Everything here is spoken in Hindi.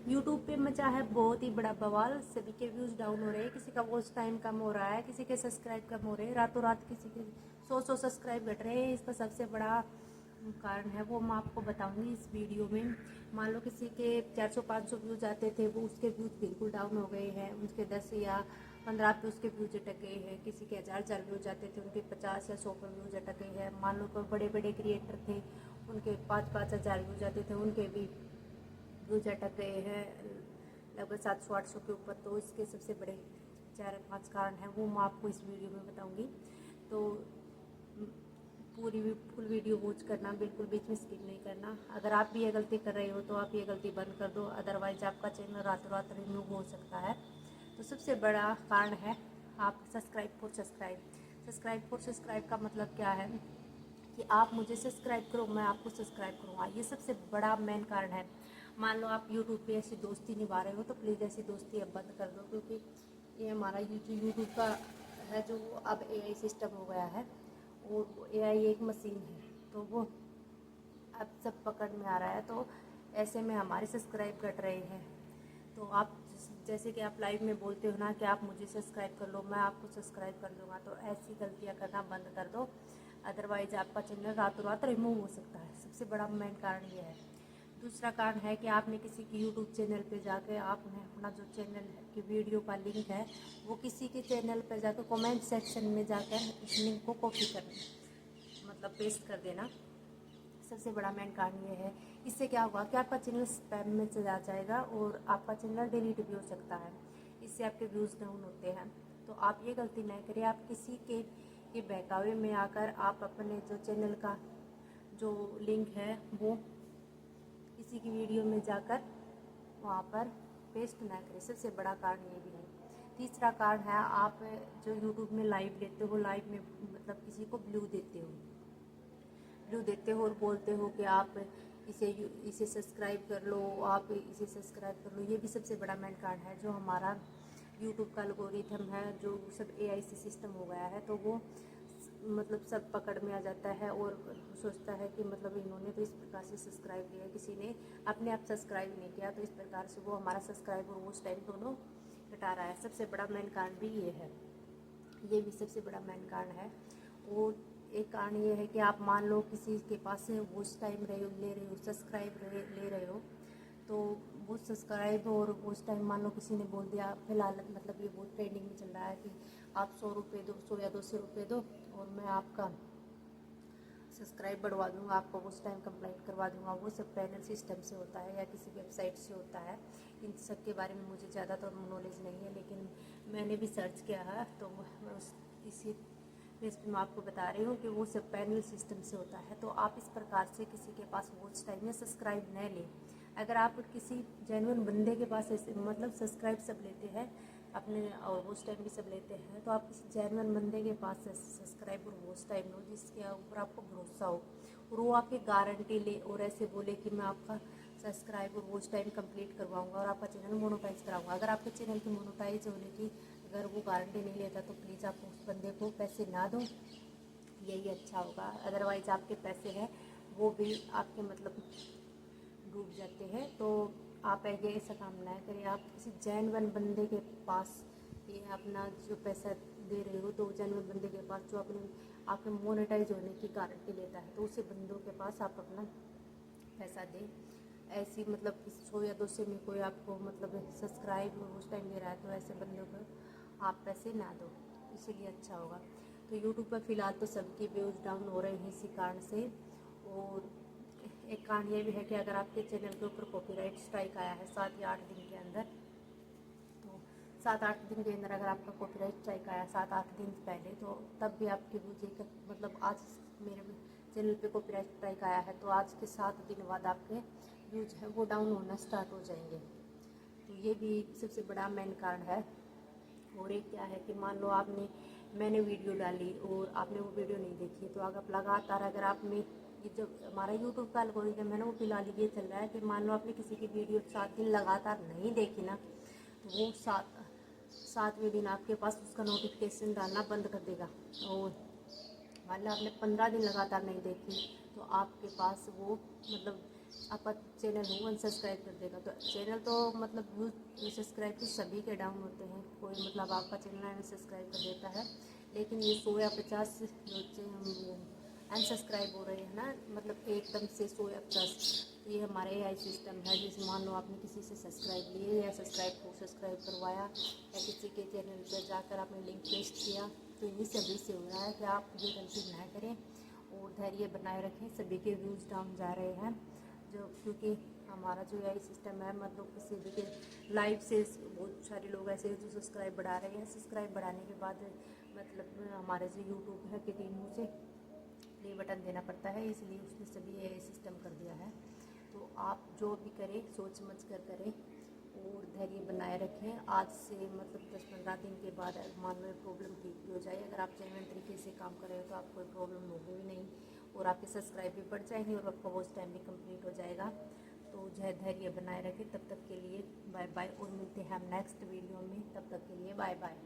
यूट्यूब पे मचा है बहुत ही बड़ा बवाल। सभी के व्यूज़ डाउन हो रहे हैं, किसी का वॉच टाइम कम हो रहा है, किसी के सब्सक्राइब कम हो रहे हैं, रातों रात किसी के 100 सब्सक्राइब घट रहे हैं। इसका सबसे बड़ा कारण है वो मैं आपको बताऊंगी इस वीडियो में। मान लो किसी के 400-500 व्यूज़ आते थे, वो उसके व्यूज़ बिल्कुल डाउन हो गए हैं, उसके 10 या 15 पे उसके व्यूज़ अटक गए हैं। किसी के 1000 व्यूज़ आते थे, उनके 50 या 100 पर व्यूज़ अटक गए हैं। मान लो कोई बड़े बड़े क्रिएटर थे, उनके 5-5 हज़ार व्यूज़ आते थे, उनके भी व्यूज अटक गए हैं लगभग 700-800 के ऊपर। तो इसके सबसे बड़े 4-5 कारण हैं, वो मैं आपको इस वीडियो में बताऊंगी। तो पूरी फुल वीडियो वॉच करना, बिल्कुल बीच में स्किप नहीं करना। अगर आप भी ये गलती कर रहे हो तो आप ये गलती बंद कर दो, अदरवाइज आपका चैनल रातों रात रिमूव हो सकता है। तो सबसे बड़ा कारण है आप सब्सक्राइब फॉर सब्सक्राइब का मतलब क्या है कि आप मुझे सब्सक्राइब करो, मैं आपको सब्सक्राइब करूँगा। ये सबसे बड़ा मेन कारण है। मान लो आप यूट्यूब पे ऐसी दोस्ती निभा रहे हो तो प्लीज़ ऐसी दोस्ती अब बंद कर दो, क्योंकि ये हमारा यूट्यूब का है जो अब एआई सिस्टम हो गया है, और एआई एक मशीन है, तो वो अब सब पकड़ में आ रहा है। तो ऐसे में हमारे सब्सक्राइब घट रहे हैं। तो आप जैसे कि आप लाइव में बोलते हो ना कि आप मुझे सब्सक्राइब कर लो, मैं आपको सब्सक्राइब कर दूंगा, तो ऐसी गलतियां करना बंद कर दो, अदरवाइज आपका चैनल रातों रात रिमूव हो सकता है। सबसे बड़ा मेन कारण ये है। दूसरा कारण है कि आपने किसी की यूट्यूब चैनल पे जाकर आपने अपना जो चैनल की वीडियो का लिंक है वो किसी के चैनल पर जाकर कमेंट सेक्शन में जाकर उस लिंक को कॉपी कर मतलब पेस्ट कर देना। सबसे बड़ा मेन कारण ये है। इससे क्या होगा कि आपका चैनल स्पैम में चला जाएगा और आपका चैनल डिलीट भी हो सकता है। इससे आपके व्यूज़ डाउन होते हैं। तो आप ये गलती नहीं करिए। आप किसी के बहकावे में आकर आप अपने जो चैनल का जो लिंक है वो किसी की वीडियो में जाकर वहाँ पर पेस्ट ना करें। सबसे बड़ा कारण ये भी है। तीसरा कारण है आप जो यूट्यूब में लाइव लेते हो, लाइव में मतलब किसी को ब्लू देते हो और बोलते हो कि आप इसे सब्सक्राइब कर लो, आप इसे सब्सक्राइब कर लो। ये भी सबसे बड़ा मेन कारण है। जो हमारा यूट्यूब का एल्गोरिथम है, जो सब एआई से सिस्टम हो गया है, तो वो मतलब सब पकड़ में आ जाता है और सोचता है कि मतलब इन्होंने तो इस प्रकार से सब्सक्राइब किया, किसी ने अपने आप सब्सक्राइब नहीं किया, तो इस प्रकार से वो हमारा सब्सक्राइब और वॉच टाइम दोनों घटा रहा है। सबसे बड़ा मेन कारण भी ये है। ये भी सबसे बड़ा मेन कारण है। और एक कारण ये है कि आप मान लो किसी के पास से वॉच टाइम ले रहे हो, सब्सक्राइब ले रहे हो, तो वो सब्सक्राइब और वॉच टाइम मान लो किसी ने बोल दिया, फिलहाल मतलब ये बहुत ट्रेंडिंग में चल रहा है कि आप 100 रुपये दो, 100 या 200 रुपये दो और मैं आपका सब्सक्राइब बढ़वा दूंगा, आपको उस टाइम कंप्लीट करवा दूंगा। वो सब पैनल सिस्टम से होता है या किसी वेबसाइट से होता है। इन सब के बारे में मुझे ज़्यादा तो नॉलेज नहीं है, लेकिन मैंने भी सर्च किया है, तो मैं इसी बेस पे मैं आपको बता रही हूँ कि वो सब पैनल सिस्टम से होता है। तो आप इस प्रकार से किसी के पास वॉच टाइम या सब्सक्राइब न लें। अगर आप किसी जेन्युइन बंदे के पास ऐसे मतलब सब्सक्राइब सब लेते हैं अपने और वॉच टाइम भी सब लेते हैं, तो आप किसी जेन्युइन बंदे के पास सब्सक्राइब और वॉच टाइम लो जिसके ऊपर आपको भरोसा हो, और वो आपकी गारंटी ले और ऐसे बोले कि मैं आपका सब्सक्राइब और वॉच टाइम कंप्लीट करवाऊंगा और आपका चैनल मोनोटाइज कराऊंगा। अगर आपके चैनल की मोनोटाइज होने की अगर वो गारंटी नहीं लेता तो प्लीज़ आप उस बंदे को पैसे ना दो, यही अच्छा होगा। अदरवाइज़ आपके पैसे हैं वो भी आपके मतलब डूब जाते हैं। तो आप ये ऐसा काम ना करें। आप किसी जेन्युइन बंदे के पास ये अपना जो पैसा दे रहे हो, तो जेन्युइन बंदे के पास जो अपने आपके मोनेटाइज होने की गारंटी लेता है, तो उसी बंदों के पास आप अपना पैसा दें। ऐसी मतलब 100 या 200 में कोई आपको मतलब सब्सक्राइब उस टाइम दे रहा है, तो ऐसे बंदों को आप पैसे ना दो, इसीलिए अच्छा होगा। तो यूट्यूब पर फ़िलहाल तो सबके व्यूज़ डाउन हो रहे हैं इसी कारण से। और एक कारण ये भी है कि अगर आपके चैनल के ऊपर कॉपीराइट स्ट्राइक आया है 7 या 8 दिन के अंदर, तो 7-8 दिन के अंदर अगर आपका कॉपीराइट स्ट्राइक आया 7-8 दिन पहले, तो तब भी आपके व्यूज एक मतलब आज मेरे चैनल पे कॉपीराइट स्ट्राइक आया है तो आज के 7 दिन बाद आपके व्यूज है वो डाउन होना स्टार्ट हो जाएंगे। तो ये भी सबसे बड़ा मेन कारण है। और एक क्या है कि मान लो मैंने वीडियो डाली और आपने वो वीडियो नहीं देखी, तो अगर लगातार अगर आपने ये जो हमारा यूट्यूब का एल्गोरिथम है ना, वो फिलहाल ये चल रहा है कि मान लो आपने किसी की वीडियो 7 दिन लगातार नहीं देखी ना, तो वो 7वें दिन आपके पास उसका नोटिफिकेशन डालना बंद कर देगा। और मान लो आपने 15 दिन लगातार नहीं देखी, तो आपके पास वो मतलब आपका चैनल हो अनसब्सक्राइब कर देगा। तो चैनल तो मतलब सब्सक्राइब तो सभी के डाउन होते हैं, कोई मतलब आपका चैनल अनसब्सक्राइब कर देता है, लेकिन ये 100 या 50 जो अनसब्सक्राइब हो रहे हैं ना, मतलब एकदम से 100 या 50, तो ये हमारे एआई सिस्टम है। जैसे मान लो आपने किसी से सब्सक्राइब लिए या सब्सक्राइब करवाया, या किसी के चैनल पर जाकर आपने लिंक पेस्ट किया, तो इन्हीं सभी से हो रहा है कि आप ये गलती ना करें और धैर्य बनाए रखें। सभी के व्यूज़ डाउन जा रहे हैं, जो क्योंकि हमारा जो एआई सिस्टम है, मतलब किसी भी के लाइव से बहुत सारे लोग ऐसे हैं जो सब्सक्राइब बढ़ा रहे हैं। सब्सक्राइब बढ़ाने के बाद मतलब हमारे जो यूट्यूब है कि टीम से प्ले बटन देना पड़ता है, इसलिए उसने सभी एआई सिस्टम कर दिया है। तो आप जो भी करें सोच समझ कर करें और धैर्य बनाए रखें। आज से मतलब 10-15 दिन के बाद मान लो प्रॉब्लम ठीक भी हो जाए, अगर आप जेन्युइन तरीके से काम कर रहे हो तो आपको कोई प्रॉब्लम होगी भी नहीं, और आपके सब्सक्राइब भी बढ़ जाएंगे और आपका वॉच टाइम भी कंप्लीट हो जाएगा। तो जो है धैर्य बनाए रखें। तब तक के लिए बाय बाय, और मिलते हैं हम नेक्स्ट वीडियो में। तब तक के लिए बाय बाय।